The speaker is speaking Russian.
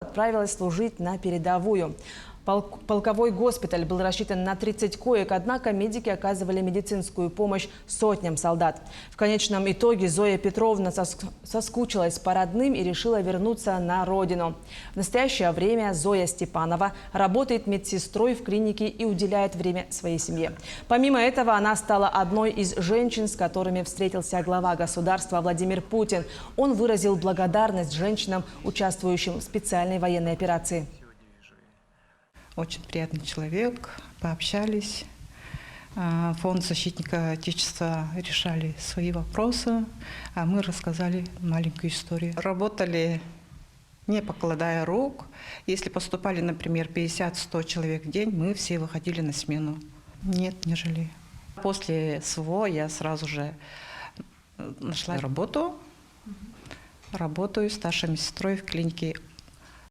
отправилась служить на передовую. Полковой госпиталь был рассчитан на 30 коек, однако медики оказывали медицинскую помощь сотням солдат. В конечном итоге Зоя Петровна соскучилась по родным и решила вернуться на родину. В настоящее время Зоя Степанова работает медсестрой в клинике и уделяет время своей семье. Помимо этого, она стала одной из женщин, с которыми встретился глава государства Владимир Путин. Он выразил благодарность женщинам, участвующим в специальной военной операции. Очень приятный человек, пообщались. Фонд защитника Отечества решали свои вопросы, а мы рассказали маленькую историю. Работали, не покладая рук. Если поступали, например, 50-100 человек в день, мы все выходили на смену. Нет, не жалею. После СВО я сразу же нашла работу. Работаю старшей медсестрой в клинике